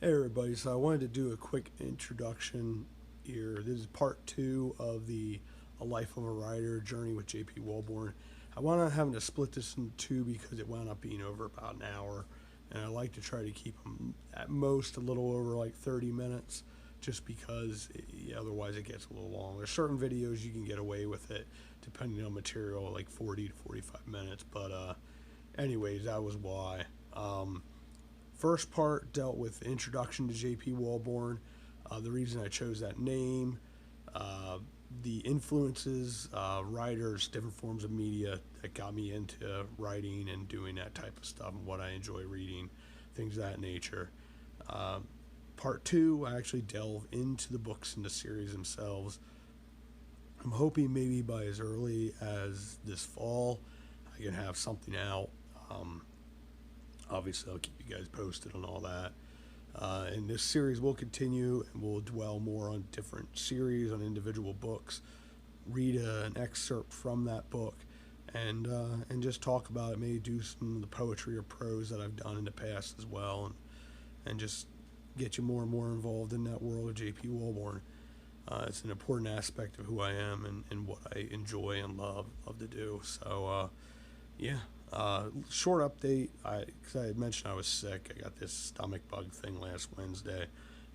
Hey everybody, so I wanted to do a quick introduction here. This is part two of the A Life of a Writer journey with J.P. Walborn. I wound up having to split this in two because it wound up being over about an hour, and I like to try to keep them at most a little over like 30 minutes just because otherwise it gets a little long. There's certain videos you can get away with it depending on material, like 40 to 45 minutes, but anyways, that was why. First part dealt with the introduction to J.P. Walborn, the reason I chose that name, the influences, writers, different forms of media that got me into writing and doing that type of stuff and what I enjoy reading, things of that nature. Part two, I actually delve into the books and the series themselves. I'm hoping maybe by as early as this fall I can have something out. Obviously, I'll keep you guys posted on all that. And this series will continue, and we'll dwell more on different series, on individual books, read an excerpt from that book, and just talk about it. Maybe do some of the poetry or prose that I've done in the past as well, and just get you more and more involved in that world of J.P. Walborn. It's an important aspect of who I am and what I enjoy and love to do. So, yeah. Short update, because I had mentioned I was sick. I got this stomach bug thing last Wednesday.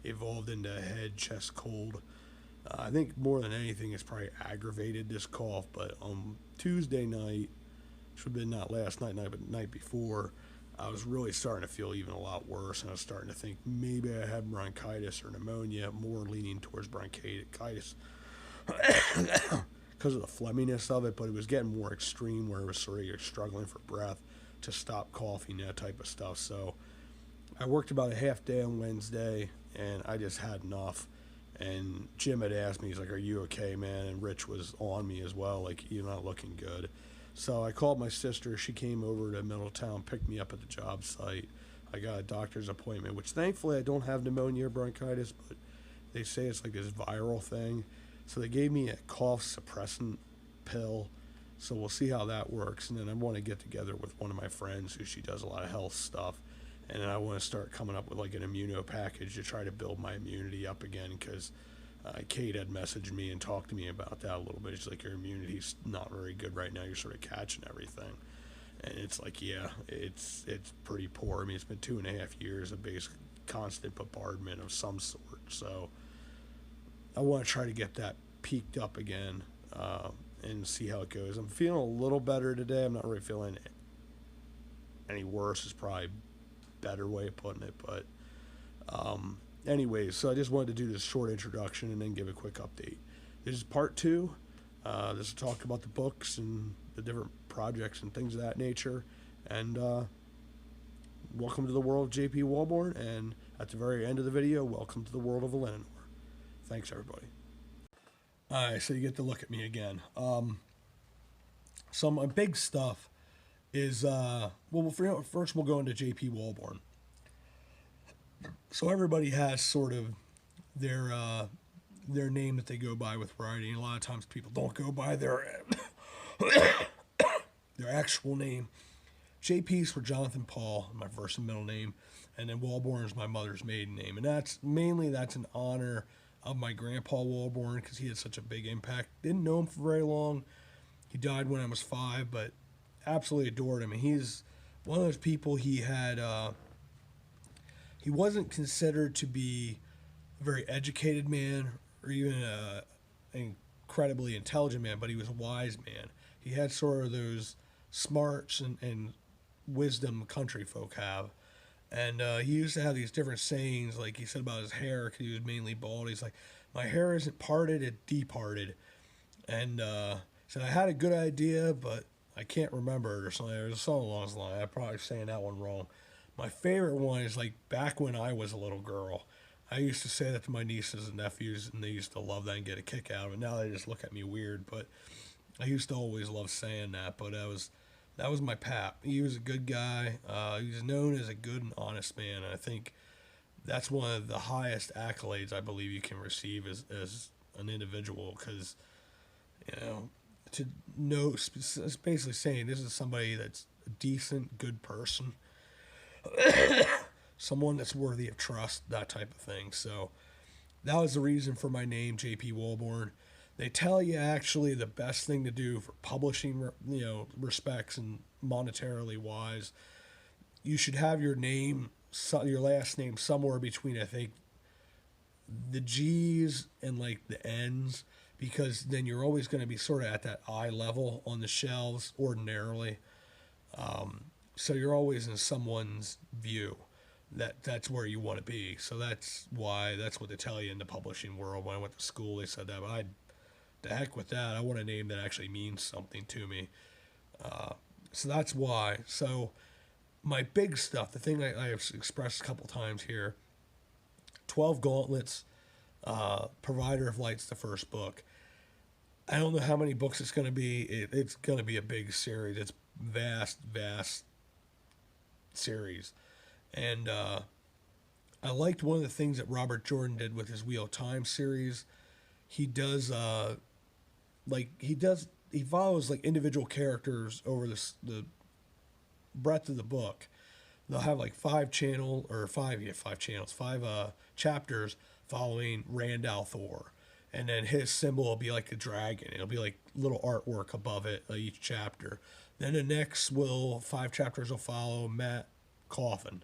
It evolved into a head, chest cold. I think more than anything, it's probably aggravated this cough. But on Tuesday night, which would have been not last night, but the night before, I was really starting to feel even a lot worse. And I was starting to think maybe I had bronchitis or pneumonia, more leaning towards bronchitis. Because of the phlegminess of it, but it was getting more extreme where it was sort of struggling for breath to stop coughing, that type of stuff. So I worked about a half day on Wednesday, and I just had enough. And Jim had asked me, he's like, "Are you okay, man?" And Rich was on me as well, like, "You're not looking good." So I called my sister. She came over to Middletown, picked me up at the job site. I got a doctor's appointment, which thankfully I don't have pneumonia or bronchitis, but they say it's like this viral thing. So they gave me a cough suppressant pill, so we'll see how that works. And then I want to get together with one of my friends who she does a lot of health stuff, and then I want to start coming up with like an immuno package to try to build my immunity up again, because Kate had messaged me and talked to me about that a little bit. She's like, "Your immunity's not very good right now. You're sort of catching everything." And it's like, yeah, it's pretty poor. I mean, it's been 2.5 years of basic constant bombardment of some sort. So I want to try to get that peaked up again and see how it goes. I'm feeling a little better today. I'm not really feeling any worse is probably a better way of putting it. But anyways, so I just wanted to do this short introduction and then give a quick update. This is part two. This will talk about the books and the different projects and things of that nature. And welcome to the world of J.P. Walborn. And at the very end of the video, welcome to the world of Eleanor. Thanks, everybody. All right, so you get to look at me again. So my big stuff is, first we'll go into J.P. Walborn. So everybody has sort of their name that they go by with writing. A lot of times people don't go by their actual name. JP's for Jonathan Paul, my first and middle name, and then Walborn is my mother's maiden name, and that's in honor of my grandpa Walborn, because he had such a big impact. Didn't know him for very long. He died when I was 5, but absolutely adored him. And he's one of those people. He wasn't considered to be a very educated man or even an incredibly intelligent man, but he was a wise man. He had sort of those smarts and wisdom country folk have. And he used to have these different sayings, like he said about his hair, because he was mainly bald. He's like, "My hair isn't parted, it departed." And said, "I had a good idea, but I can't remember it," or something. There's a song along those lines. I'm probably saying that one wrong. My favorite one is like back when I was a little girl. I used to say that to my nieces and nephews, and they used to love that and get a kick out of it. Now they just look at me weird, but I used to always love saying that. But that was my pap. He was a good guy. He was known as a good and honest man. And I think that's one of the highest accolades I believe you can receive as an individual, because, to know, it's basically saying this is somebody that's a decent, good person. someone that's worthy of trust, that type of thing. So that was the reason for my name, J.P. Walborn. They tell you actually the best thing to do for publishing, respects and monetarily wise, you should have your name, your last name somewhere between, I think, the G's and like the N's, because then you're always going to be sort of at that eye level on the shelves ordinarily. So you're always in someone's view. That's where you want to be. So that's what they tell you in the publishing world. When I went to school, they said that. But the heck with that. I want a name that actually means something to me. So that's why. So my big stuff, the thing I have expressed a couple times here, 12 Gauntlets, Provider of Light's the first book. I don't know how many books it's going to be. It's going to be a big series. It's vast series. And I liked one of the things that Robert Jordan did with his Wheel of Time series. He does, he follows like individual characters over the breadth of the book. They'll have like five chapters following Rand Thor. And then his symbol will be like a dragon. It'll be like little artwork above it each chapter. Then the next 5 chapters will follow Matt Coffin.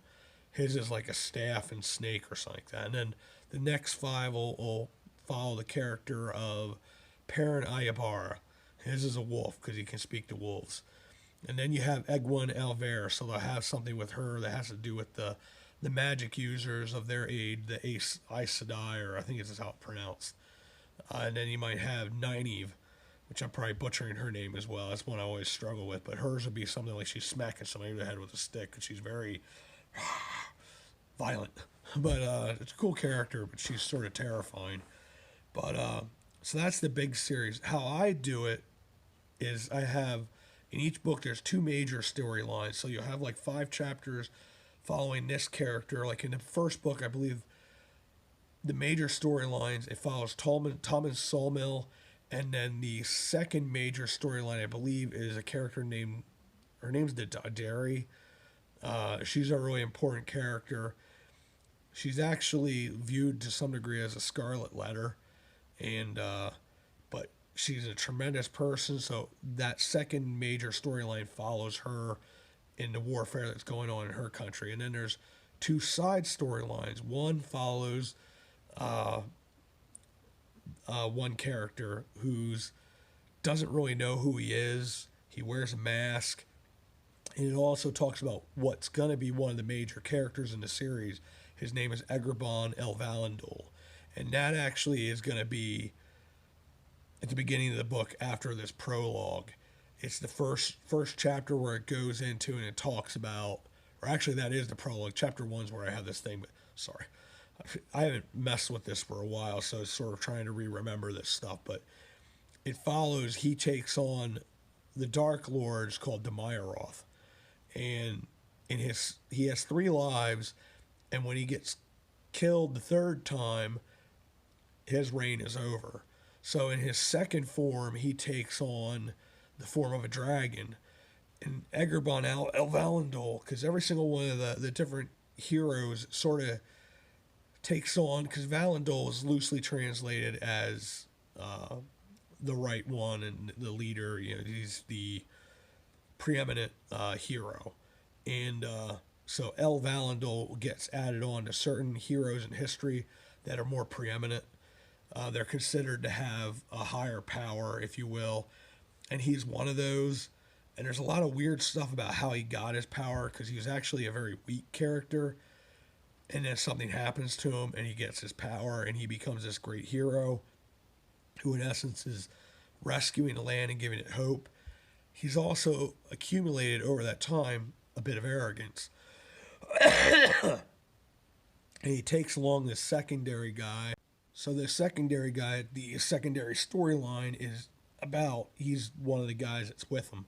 His is like a staff and snake or something like that. And then the next 5 will follow the character of Perrin Ayabara. His is a wolf because he can speak to wolves. And then you have Egwene Alver, so they'll have something with her that has to do with the magic users of their aid, the Aes Sedai, or I think it's how it's pronounced. And then you might have Nynaeve, which I'm probably butchering her name as well. That's one I always struggle with. But hers would be something like she's smacking somebody in the head with a stick, and she's very violent. But it's a cool character, but she's sort of terrifying. But so that's the big series. How I do it is I have, in each book, there's 2 major storylines. So you'll have like 5 chapters following this character. Like in the first book, I believe the major storylines, it follows Thomas Sawmill, and then the second major storyline, I believe, is a character named, her name's Dari. She's a really important character. She's actually viewed to some degree as a Scarlet Letter, and but she's a tremendous person. So that second major storyline follows her in the warfare that's going on in her country, and then there's 2 side storylines. One follows one character who's doesn't really know who he is. He wears a mask. And it also talks about what's going to be one of the major characters in the series. His name is Egrabon El Valendul. And that actually is going to be at the beginning of the book after this prologue. It's the first chapter where it goes into and it talks about, or actually that is the prologue. Chapter 1's where I have this thing, but sorry. I haven't messed with this for a while, so it's sort of trying to remember this stuff. But it follows, he takes on the Dark Lords called Demiroth. And he has 3 lives, and when he gets killed the 3rd time, his reign is over. So in his second form, he takes on the form of a dragon. And Egrabon El Valendul, because every single one of the different heroes sort of takes on, because Valendul is loosely translated as the right one and the leader. He's the preeminent hero. And so El Valendul gets added on to certain heroes in history that are more preeminent. They're considered to have a higher power, if you will. And he's one of those. And there's a lot of weird stuff about how he got his power, because he was actually a very weak character. And then something happens to him, and he gets his power, and he becomes this great hero who, in essence, is rescuing the land and giving it hope. He's also accumulated over that time a bit of arrogance. And he takes along this secondary guy. So the secondary guy, the secondary storyline is about, he's one of the guys that's with him.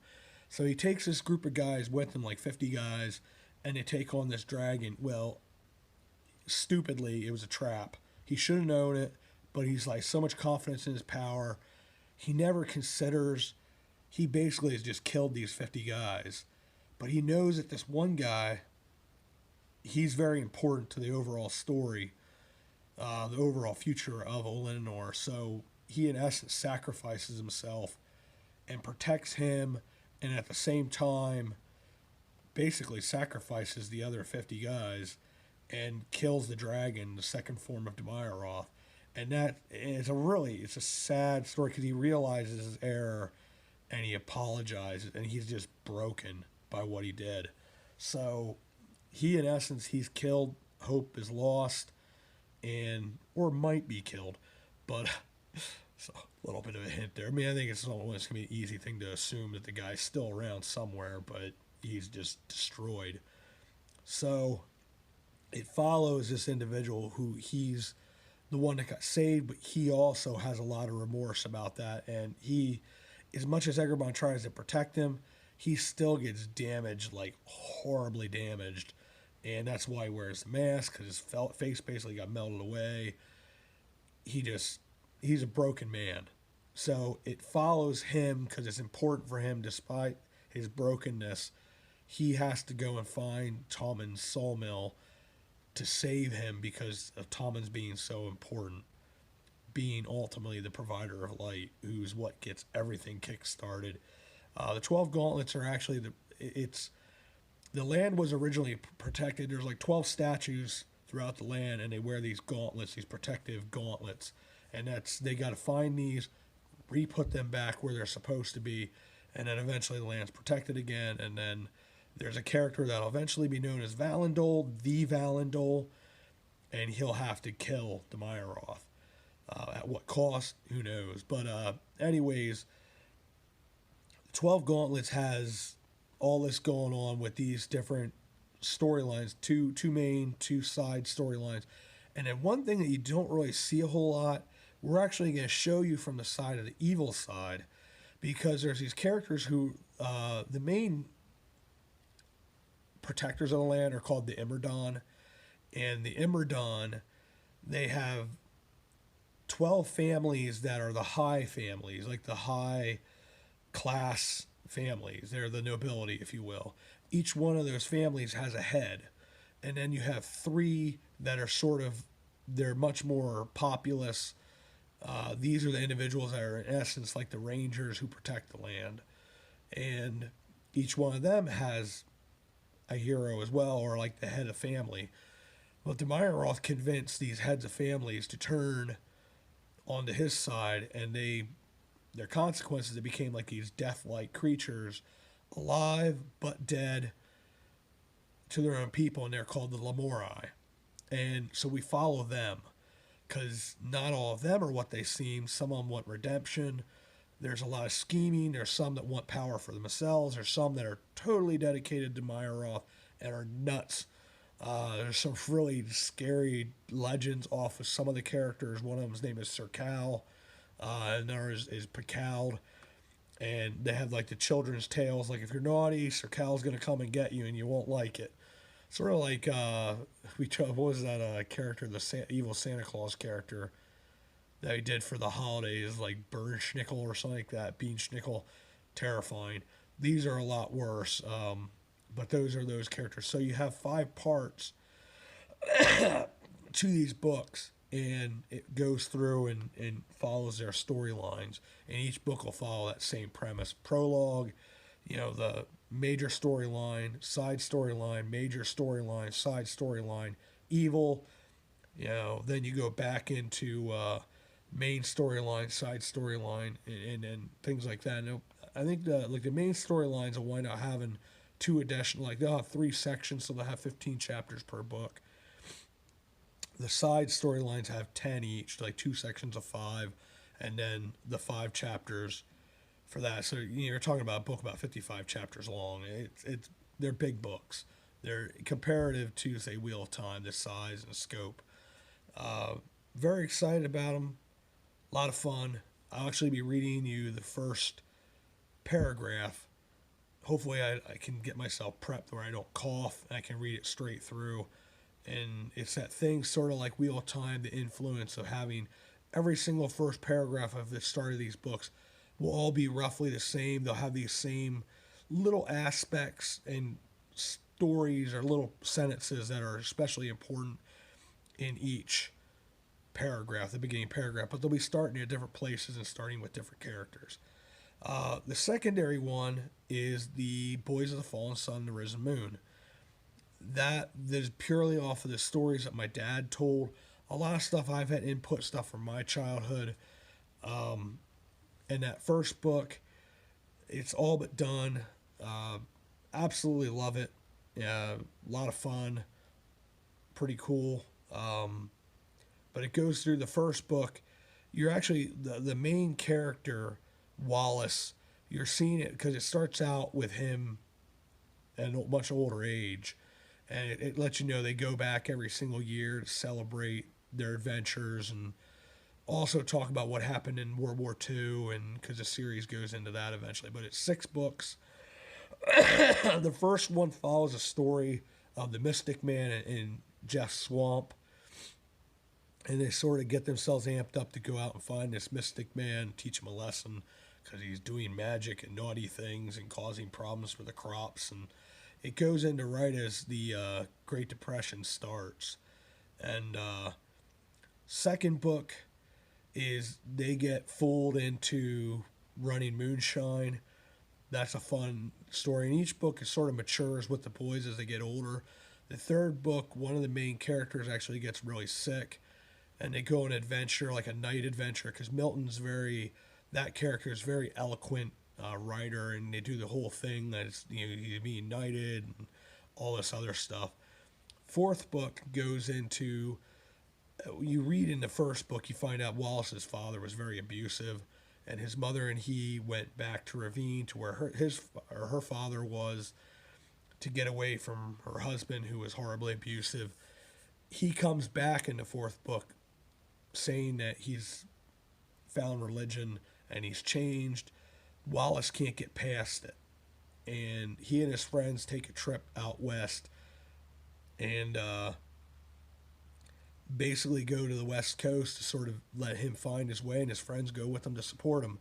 So he takes this group of guys with him, like 50 guys, and they take on this dragon. Well, stupidly, it was a trap. He should have known it, but he's like so much confidence in his power. He never considers, he basically has just killed these 50 guys. But he knows that this one guy he's very important to the overall story, the overall future of Olenor. So he, in essence, sacrifices himself and protects him, and at the same time, basically sacrifices the other 50 guys and kills the dragon, the second form of Demiroth. And that is it's a sad story because he realizes his error and he apologizes, and he's just broken by what he did. So he, in essence, he's killed. Hope is lost, or might be killed, but it's a little bit of a hint there. I mean, I think it's going to be an easy thing to assume that the guy's still around somewhere, but he's just destroyed. So it follows this individual who he's the one that got saved, but he also has a lot of remorse about that. And he, as much as Egremont tries to protect him, he still gets damaged, like horribly damaged. And that's why he wears the mask, because his face basically got melted away. He's a broken man. So it follows him because it's important for him, despite his brokenness. He has to go and find Tommen's sawmill to save him because of Tommen's being so important, being ultimately the provider of light, who's what gets everything kick-started. The 12 Gauntlets are actually the land was originally protected. There's like 12 statues throughout the land, and they wear these gauntlets, these protective gauntlets. And they got to find these, re-put them back where they're supposed to be, and then eventually the land's protected again. And then there's a character that'll eventually be known as Valandol, the Valandol, and he'll have to kill Demiroth. At what cost? Who knows? But anyways, 12 Gauntlets has all this going on with these different storylines, two main, two side storylines. And then one thing that you don't really see a whole lot, we're actually going to show you from the side of the evil side, because there's these characters who, the main protectors of the land are called the Immerdon. And the Immerdon, they have 12 families that are the high families, like the high class families. They're the nobility, if you will. Each one of those families has a head. And then you have 3 that are they're much more populous. These are the individuals that are, in essence, like the rangers who protect the land. And each one of them has a hero as well, or like the head of family. But Demiroth convinced these heads of families to turn onto his side, and their consequences, they became like these death-like creatures, alive but dead to their own people, and they're called the Lamori. And so we follow them, because not all of them are what they seem. Some of them want redemption. There's a lot of scheming. There's some that want power for themselves. There's some that are totally dedicated to Demiroth and are nuts. There's some really scary legends off of some of the characters. One of them's name is Sir Cal. Another is Picald. And they have like the children's tales. Like, if you're naughty, Sir Cal's going to come and get you and you won't like it. Sort of like, what was that character, the evil Santa Claus character that he did for the holidays, like Bernschnickel or something like that, Beanschnickel, terrifying. These are a lot worse, but those are those characters. So you have 5 parts to these books, and it goes through and follows their storylines, and each book will follow that same premise. Prologue, the major storyline, side storyline, major storyline, side storyline, evil, then you go back into main storyline, side storyline, and things like that. And I think the main storylines will wind up having 2 additional, they'll have 3 sections, so they'll have 15 chapters per book. The side storylines have 10 each, like 2 sections of 5, and then the 5 chapters for that. So you're talking about a book about 55 chapters long. They're big books. They're comparative to, say, Wheel of Time, the size and scope. Very excited about them. A lot of fun. I'll actually be reading you the first paragraph. Hopefully I can get myself prepped where I don't cough and I can read it straight through. And it's that thing sort of like Wheel of Time, the influence of having every single first paragraph of the start of these books will all be roughly the same. They'll have these same little aspects and stories or little sentences that are especially important in each paragraph, the beginning paragraph, but they'll be starting at different places and starting with different characters. The secondary one is the Boys of the Fallen Sun and the Risen Moon. That is purely off of the stories that my dad told. A lot of stuff I've had input stuff from my childhood. And that first book, it's all but done. Absolutely love it. A lot of fun. Pretty cool. But it goes through the first book. You're actually, the main character, Wallace, you're seeing it because it starts out with him at a much older age. And it lets you know they go back every single year to celebrate their adventures and also talk about what happened in World War II, and because the series goes into that eventually. But it's 6 books. The first one follows a story of the Mystic Man in Jeff's Swamp. And they sort of get themselves amped up to go out and find this Mystic Man, teach him a lesson, because he's doing magic and naughty things and causing problems for the crops. And it goes into right as the Great Depression starts. And second book is they get fooled into running Moonshine. That's a fun story. And each book is sort of matures with the boys as they get older. The third book, one of the main characters actually gets really sick. And they go on an adventure, like a night adventure, because that character is very eloquent writer, and they do the whole thing that it's, he's being knighted and all this other stuff. Fourth book goes into, you read in the first book, you find out Wallace's father was very abusive, and his mother and he went back to Ravine to where her father was, to get away from her husband, who was horribly abusive. He comes back in the fourth book saying that he's found religion and he's changed. Wallace can't get past it. And he and his friends take a trip out west and basically go to the West Coast to sort of let him find his way, and his friends go with him to support him.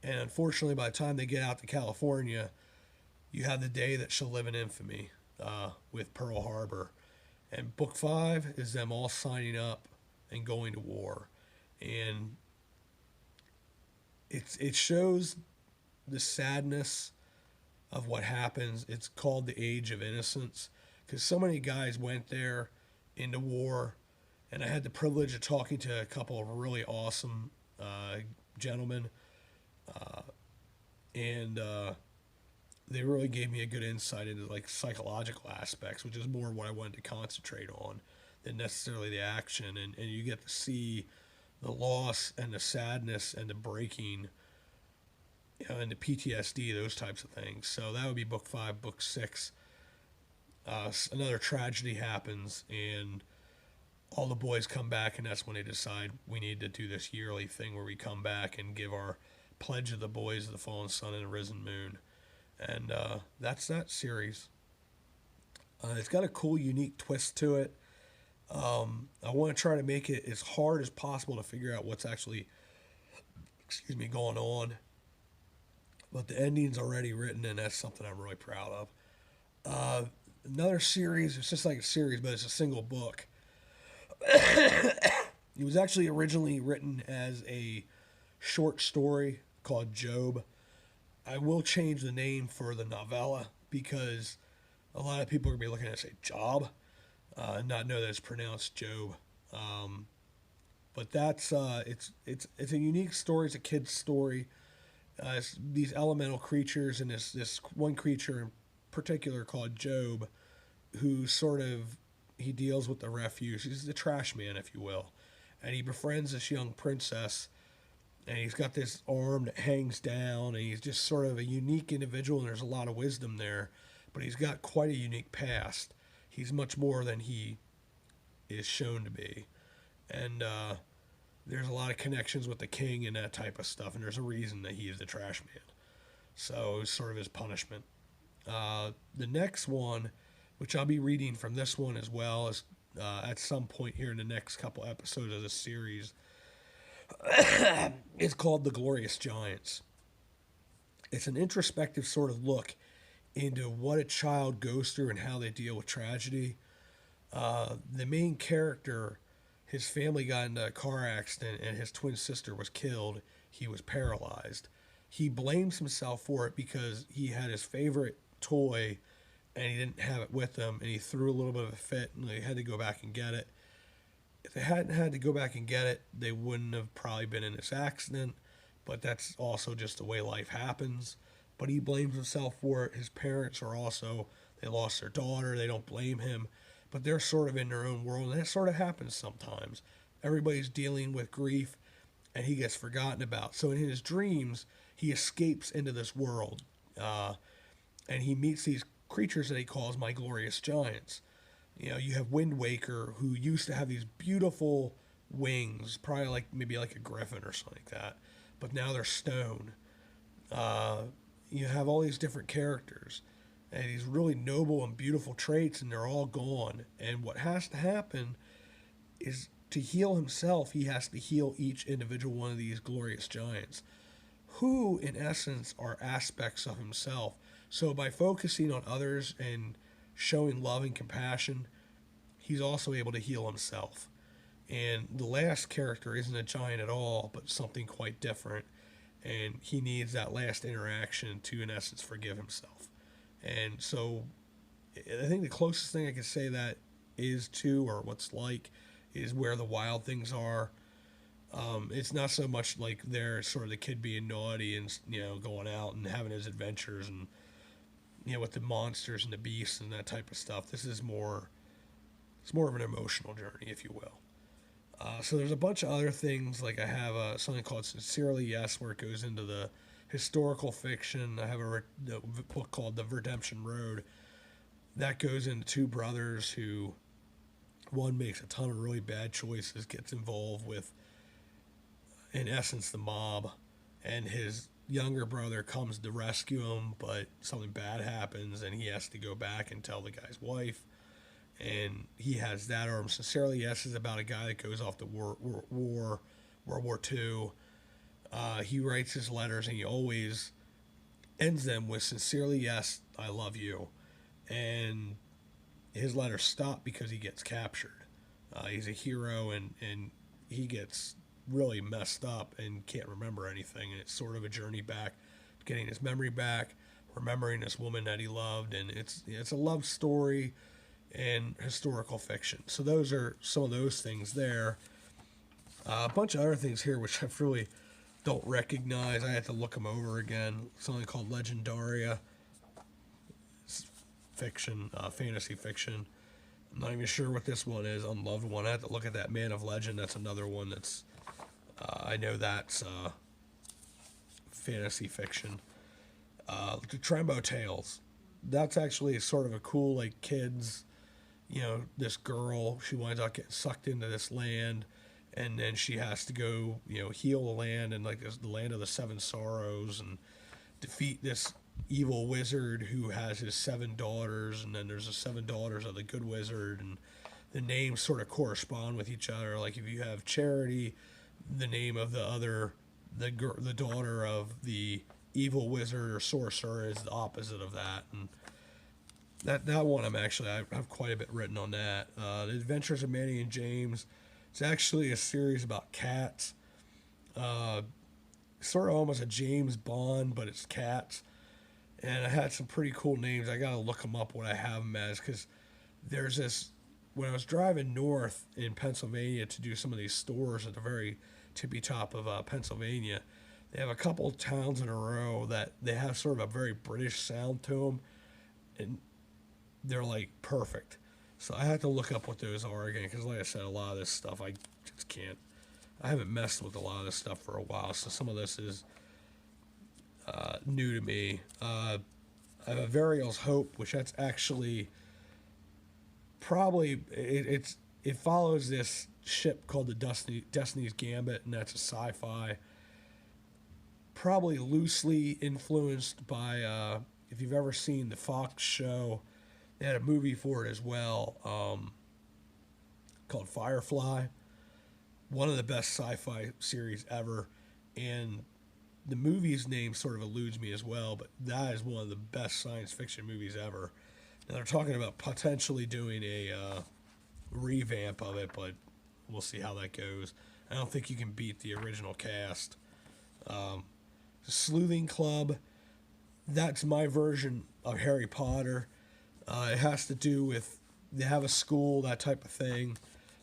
And unfortunately, by the time they get out to California, you have the day that shall live in infamy with Pearl Harbor. And book 5 is them all signing up and going to war. And it shows the sadness of what happens. It's called the Age of Innocence, because so many guys went there into war. And I had the privilege of talking to a couple of really awesome gentlemen. And they really gave me a good insight into like psychological aspects, which is more what I wanted to concentrate on than necessarily the action. And you get to see the loss and the sadness and the breaking, and the PTSD, those types of things. So that would be book 5. Book 6, another tragedy happens, and all the boys come back, and that's when they decide we need to do this yearly thing where we come back and give our pledge of the Boys of the Fallen Sun and the Risen Moon. And that's that series. It's got a cool, unique twist to it. I want to try to make it as hard as possible to figure out what's actually, going on. But the ending's already written, and that's something I'm really proud of. Another series, it's just like a series, but it's a single book. It was actually originally written as a short story called Job. I will change the name for the novella because a lot of people are going to be looking at it and say Job, and not know that it's pronounced Job. But that's it's a unique story. It's a kid's story. It's these elemental creatures, and this one creature in particular called Job, who he deals with the refuse. He's the trash man, if you will. And he befriends this young princess, and he's got this arm that hangs down, and he's just sort of a unique individual, and there's a lot of wisdom there. But he's got quite a unique past. He's much more than he is shown to be. And there's a lot of connections with the king and that type of stuff, and there's a reason that he is the trash man. So it was sort of his punishment. The next one, which I'll be reading from this one as well as at some point here in the next couple episodes of this series, is called The Glorious Giants. It's an introspective sort of look into what a child goes through and how they deal with tragedy. The main character, his family got into a car accident and his twin sister was killed. He was paralyzed. He blames himself for it because he had his favorite toy and he didn't have it with him, and he threw a little bit of a fit and they had to go back and get it. If they hadn't had to go back and get it, they wouldn't have probably been in this accident, but that's also just the way life happens. But he blames himself for it. His parents are also, they lost their daughter, they don't blame him, but they're sort of in their own world, and that sort of happens sometimes. Everybody's dealing with grief, and he gets forgotten about. So in his dreams, he escapes into this world, and he meets these creatures that he calls my glorious giants. You know, you have Wind Waker, who used to have these beautiful wings, probably like maybe like a griffin or something like that, but now they're stone. You have all these different characters and these really noble and beautiful traits, and they're all gone. And what has to happen is, to heal himself, he has to heal each individual one of these glorious giants, who in essence are aspects of himself. So by focusing on others and showing love and compassion, he's also able to heal himself. And the last character isn't a giant at all, but something quite different. And he needs that last interaction to, in essence, forgive himself. And so I think the closest thing I could say that is to, or what's like, is Where the Wild Things Are. It's not so much like there, sort of the kid being naughty and, you know, going out and having his adventures and, you know, with the monsters and the beasts and that type of stuff. This is more, it's more of an emotional journey, if you will. So there's a bunch of other things, like I have something called Sincerely Yes, where it goes into the historical fiction. I have a book called The Redemption Road that goes into two brothers who, one makes a ton of really bad choices, gets involved with, in essence, the mob, and his younger brother comes to rescue him, but something bad happens and he has to go back and tell the guy's wife. And he has that, or Sincerely Yes is about a guy that goes off to World War II. He writes his letters and he always ends them with Sincerely Yes, I love you. And his letters stop because he gets captured. He's a hero, and he gets really messed up and can't remember anything. And it's sort of a journey back, getting his memory back, remembering this woman that he loved. And it's a love story and historical fiction. So those are some of those things there. A bunch of other things here which I really don't recognize. I had to look them over again. Something called Legendaria. It's fiction, fantasy fiction. I'm not even sure what this one is. Unloved One. I have to look at that. Man of Legend. That's another one that's, I know that's fantasy fiction. The Trembo Tales. That's actually sort of a cool, like, kids, you know, this girl, she winds up getting sucked into this land, and then she has to go, you know, heal the land, and like the land of the seven sorrows, and defeat this evil wizard who has his 7 daughters, and then there's the 7 daughters of the good wizard, and the names sort of correspond with each other. Like if you have Charity, the name of the other, the daughter of the evil wizard or sorcerer is the opposite of that. And that one I have quite a bit written on that. The Adventures of Manny and James. It's actually a series about cats. Sort of almost a James Bond, but it's cats. And I had some pretty cool names. I gotta look them up, what I have them as, because there's this, when I was driving north in Pennsylvania to do some of these stores at the very tippy top of Pennsylvania, they have a couple of towns in a row that they have sort of a very British sound to them, and they're like perfect. So I had to look up what those are again, because like I said, a lot of this stuff I just can't. I haven't messed with a lot of this stuff for a while, so some of this is new to me. I have a Varial's Hope, which that's actually probably it follows this ship called the Destiny's Gambit, and that's a sci-fi. Probably loosely influenced by if you've ever seen the Fox show. They had a movie for it as well, called Firefly. One of the best sci-fi series ever. And the movie's name sort of eludes me as well, but that is one of the best science fiction movies ever. Now they're talking about potentially doing a revamp of it, but we'll see how that goes. I don't think you can beat the original cast. The Sleuthing Club, that's my version of Harry Potter. It has to do with, they have a school, that type of thing,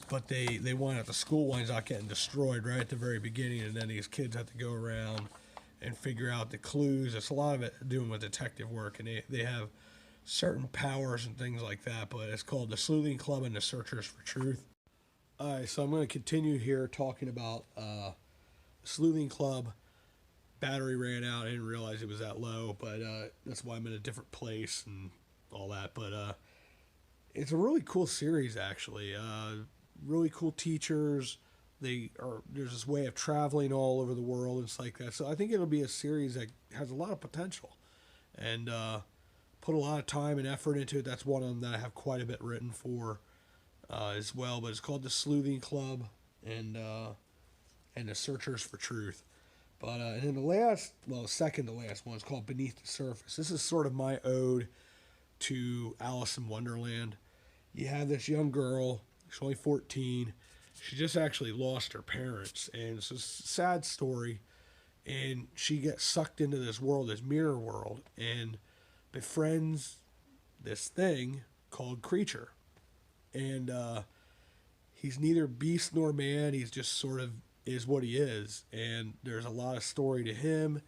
but they wind up, the school winds up getting destroyed right at the very beginning, and then these kids have to go around and figure out the clues. It's a lot of it doing with detective work, and they have certain powers and things like that, but it's called The Sleuthing Club and the Searchers for Truth. Alright, so I'm going to continue here talking about The Sleuthing Club. Battery ran out. I didn't realize it was that low, but that's why I'm in a different place and all that. But it's a really cool series, actually. Really cool teachers. There's this way of traveling all over the world and stuff like that. So I think it'll be a series that has a lot of potential, and put a lot of time and effort into it. That's one of them that I have quite a bit written for as well. But it's called The Sleuthing Club and the Searchers for Truth. But and then the second to last one is called Beneath the Surface. This is sort of my ode to Alice in Wonderland. You have this young girl, she's only 14. She just actually lost her parents, and it's a sad story. And she gets sucked into this world, this mirror world, and befriends this thing called Creature. And he's neither beast nor man. He's just sort of is what he is, and there's a lot of story to him,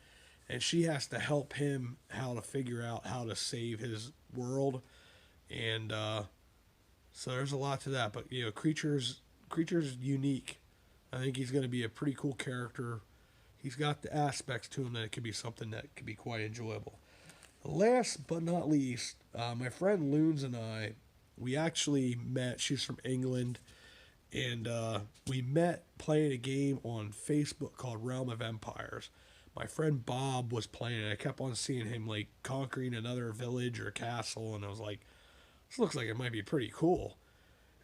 and she has to help him how to figure out how to save his world, and so there's a lot to that. But Creature's unique. I think he's going to be a pretty cool character. He's got the aspects to him that it could be something that could be quite enjoyable. Last but not least, my friend Loons and I, we actually met. She's from England. And we met playing a game on Facebook called Realm of Empires. My friend Bob was playing it. I kept on seeing him like conquering another village or castle, and I was like, this looks like it might be pretty cool.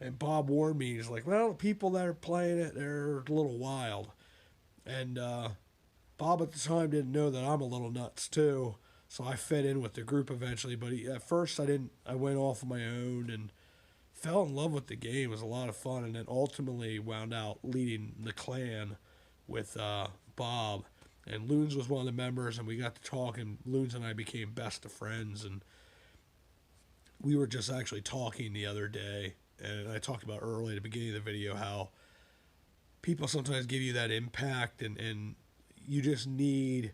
And Bob warned me. He's like, well, the people that are playing it, they're a little wild. And Bob at the time didn't know that I'm a little nuts too, so I fit in with the group eventually. But at first I didn't. I went off on my own and fell in love with the game. It was a lot of fun, and then ultimately wound out leading the clan with Bob. And Loons was one of the members, and we got to talk, and Loons and I became best of friends. And we were just actually talking the other day, and I talked about early at the beginning of the video how people sometimes give you that impact, and you just need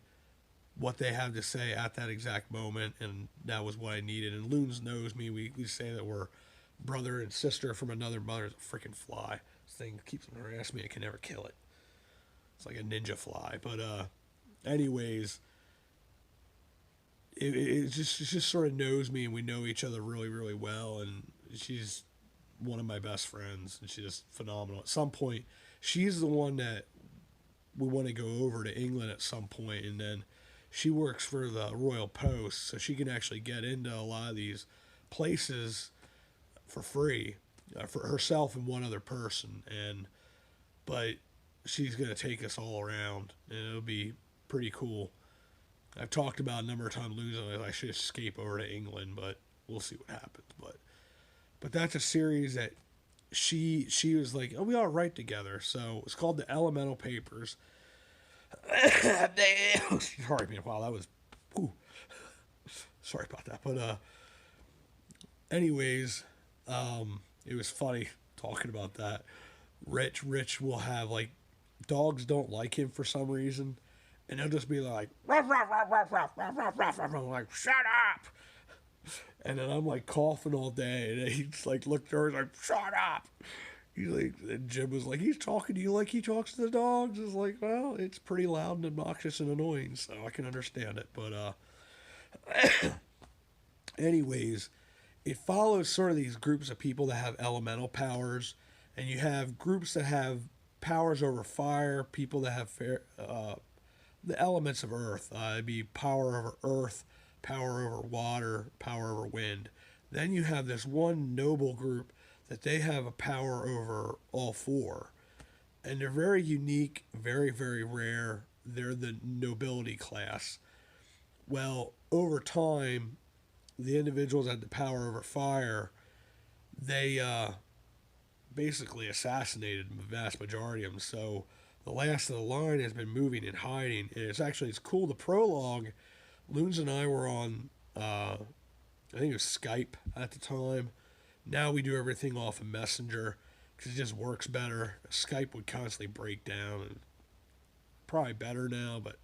what they have to say at that exact moment, and that was what I needed. And Loons knows me. We say that we're brother and sister from another mother. Is a freaking fly. This thing keeps on harassing me. I can never kill it. It's like a ninja fly. But anyways, it just sort of knows me, and we know each other really, really well. And she's one of my best friends, and she's just phenomenal. At some point, she's the one that we want to go over to England at some point, and then she works for the Royal Post, so she can actually get into a lot of these places for free for herself and one other person. But she's going to take us all around, and it'll be pretty cool. I've talked about a number of times losing. I should escape over to England, but we'll see what happens. But that's a series that she was like, oh, we ought to write together. So it's called The Elemental Papers. Sorry, man. Wow, that was... Whew. Sorry about that. But anyways, it was funny talking about that. Rich will have, like, dogs don't like him for some reason, and he'll just be like, ruff, ruff, ruff, ruff, ruff, ruff, ruff, ruff, ruff. I'm like, shut up. And then I'm like coughing all day, and he's like looked over, he's like, shut up. He's like, and Jim was like, he's talking to you like he talks to the dogs. It's like, well, it's pretty loud and obnoxious and annoying, so I can understand it. But anyways, it follows sort of these groups of people that have elemental powers, and you have groups that have powers over fire, people that have the elements of earth. It'd be power over earth, power over water, power over wind. Then you have this one noble group that they have a power over all four. And they're very unique, very, very rare, they're the nobility class. Well, over time, the individuals that had the power over fire, they basically assassinated the vast majority of them. So the last of the line has been moving and hiding. And it's cool. The prologue, Loons and I were on, I think it was Skype at the time. Now we do everything off of Messenger because it just works better. Skype would constantly break down, and probably better now, but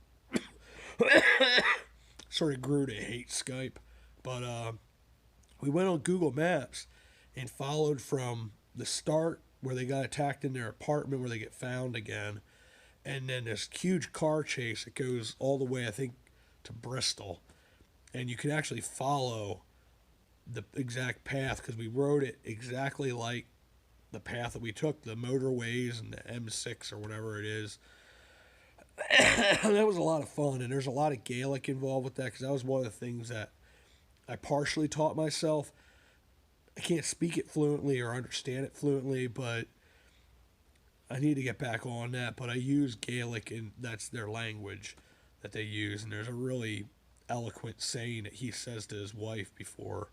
sort of grew to hate Skype. But we went on Google Maps and followed from the start where they got attacked in their apartment where they get found again, and then this huge car chase that goes all the way, I think, to Bristol. And you can actually follow the exact path because we rode it exactly like the path that we took, the motorways and the M6 or whatever it is. That was a lot of fun, and there's a lot of Gaelic involved with that because that was one of the things that I partially taught myself. I can't speak it fluently or understand it fluently, but I need to get back on that. But I use Gaelic, and that's their language that they use, and there's a really eloquent saying that he says to his wife before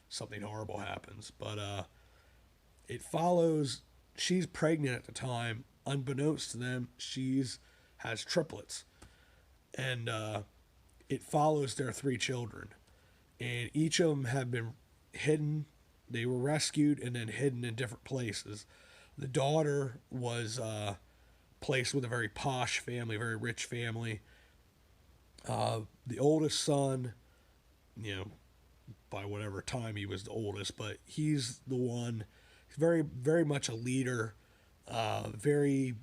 something horrible happens. But it follows, she's pregnant at the time. Unbeknownst to them, has triplets. And it follows their 3 children. And each of them have been hidden. They were rescued and then hidden in different places. The daughter was placed with a very posh family, very rich family. The oldest son, by whatever time he was the oldest, but he's the one. He's very, very much a leader, very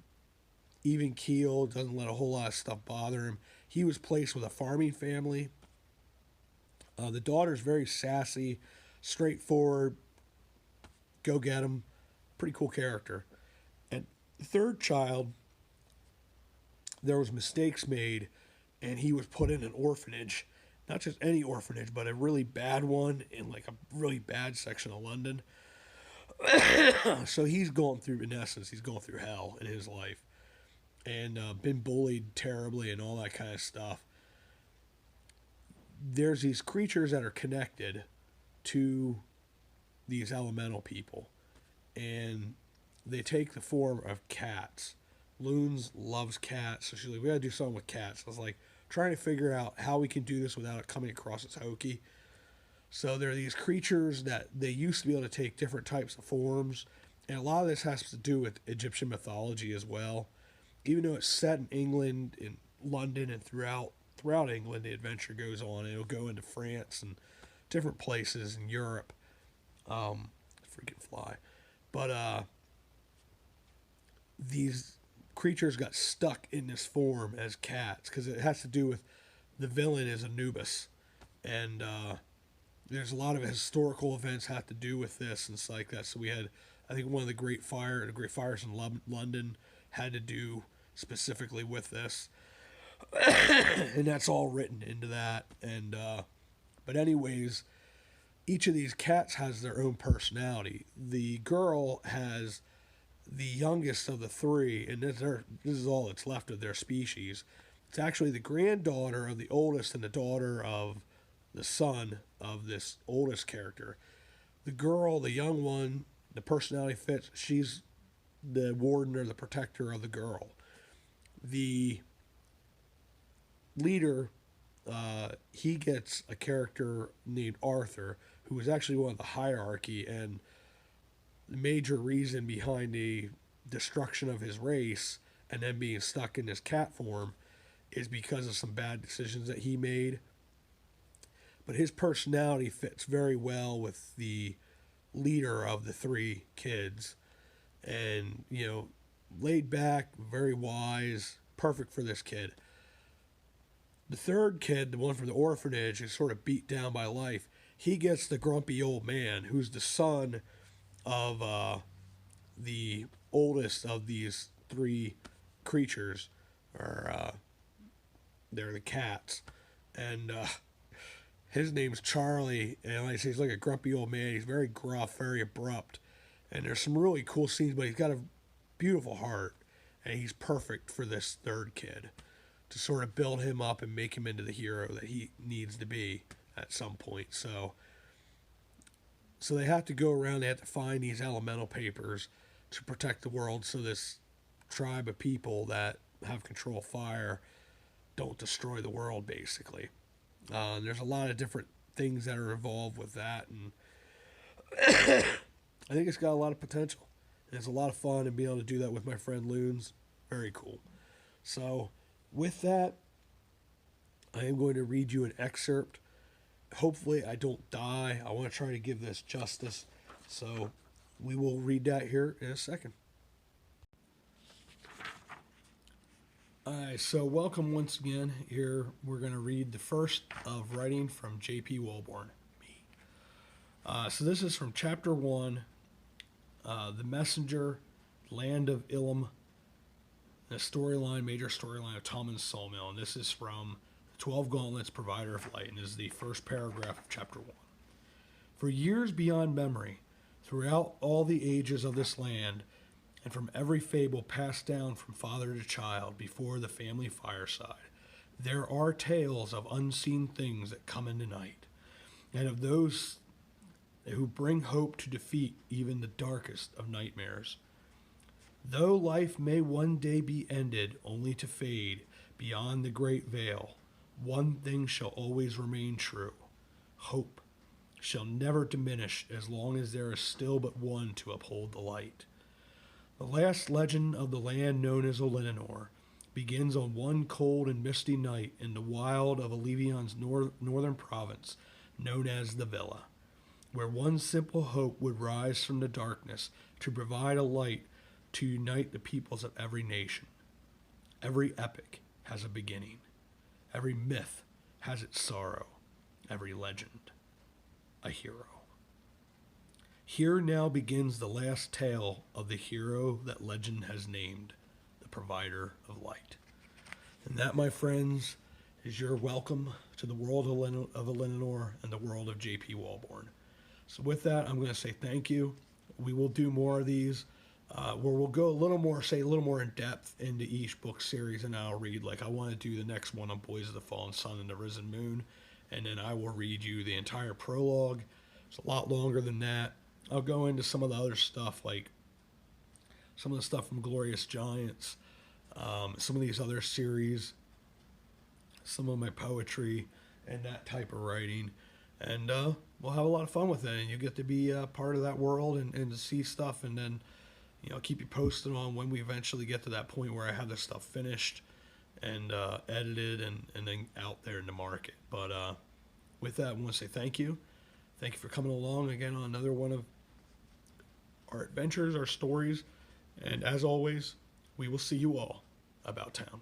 even keeled, doesn't let a whole lot of stuff bother him. He was placed with a farming family. The daughter's very sassy, straightforward, go get him, pretty cool character. And the third child, there was mistakes made, and he was put in an orphanage. Not just any orphanage, but a really bad one in like a really bad section of London. So he's going through, in essence, he's going through hell in his life. And been bullied terribly and all that kind of stuff. There's these creatures that are connected to these elemental people. And they take the form of cats. Loons loves cats. So she's like, we gotta do something with cats. I was like, trying to figure out how we can do this without it coming across as hokey. So there are these creatures that they used to be able to take different types of forms. And a lot of this has to do with Egyptian mythology as well. Even though it's set in England, in London, and throughout England, the adventure goes on. It'll go into France and different places in Europe. Freaking fly. But these creatures got stuck in this form as cats because it has to do with the villain is Anubis. And there's a lot of historical events have to do with this and stuff like that. So we had, I think, one of the great fires in London had to do specifically with this. And that's all written into that. And but anyways, each of these cats has their own personality. The girl has the youngest of the 3, and this is all that's left of their species. It's actually the granddaughter of the oldest and the daughter of the son of this oldest character. The girl, the young one, the personality fits. She's the warden or the protector of the girl. The leader, he gets a character named Arthur, who is actually one of the hierarchy, and the major reason behind the destruction of his race and then being stuck in this cat form is because of some bad decisions that he made. But his personality fits very well with the leader of the 3 kids. And, laid back, very wise, perfect for this kid. The third kid, the one from the orphanage, is sort of beat down by life. He gets the grumpy old man, who's the son of the oldest of these 3 creatures, or they're the cats. And his name's Charlie, and like I say, he's like a grumpy old man. He's very gruff, very abrupt. And there's some really cool scenes, but he's got a beautiful heart, and he's perfect for this third kid. to sort of build him up and make him into the hero that he needs to be at some point. So they have to go around, they have to find these elemental papers to protect the world so this tribe of people that have control of fire don't destroy the world, basically. There's a lot of different things that are involved with that, and I think it's got a lot of potential. And it's a lot of fun, and being able to do that with my friend Loons, very cool. So with that, I am going to read you an excerpt. Hopefully I don't die. I want to try to give this justice. So we will read that here in a second. Alright, so welcome once again. Here we're going to read the first of writing from J.P. Walborn, me. So this is from Chapter 1, The Messenger, Land of Ilum, the storyline, major storyline of Tommen's Sawmill. And this is from 12 Gauntlets, Provider of Light, and is the first paragraph of Chapter 1. For years beyond memory, throughout all the ages of this land, and from every fable passed down from father to child before the family fireside, there are tales of unseen things that come in the night, and of those who bring hope to defeat even the darkest of nightmares. Though life may one day be ended, only to fade beyond the great veil, one thing shall always remain true. Hope shall never diminish as long as there is still but one to uphold the light. The last legend of the land known as Olinanor begins on one cold and misty night in the wild of Alevion's northern province, known as the Villa, where one simple hope would rise from the darkness to provide a light to unite the peoples of every nation. Every epic has a beginning. Every myth has its sorrow. Every legend, a hero. Here now begins the last tale of the hero that legend has named, the Provider of Light. And that, my friends, is your welcome to the world of Elinor and the world of J.P. Walborn. So with that, I'm going to say thank you. We will do more of these, where we'll go a little more in depth into each book series, and I'll read, like I want to do the next one on Boys of the Fallen Sun and the Risen Moon, and then I will read you the entire prologue. It's a lot longer than that. I'll go into some of the other stuff, like some of the stuff from Glorious Giants, some of these other series, some of my poetry, and that type of writing. And we'll have a lot of fun with it, and you get to be part of that world and to see stuff, and then keep you posted on when we eventually get to that point where I have this stuff finished and edited and then out there in the market. But with that, I want to say thank you. Thank you for coming along again on another one of our adventures, our stories, and as always, we will see you all about town.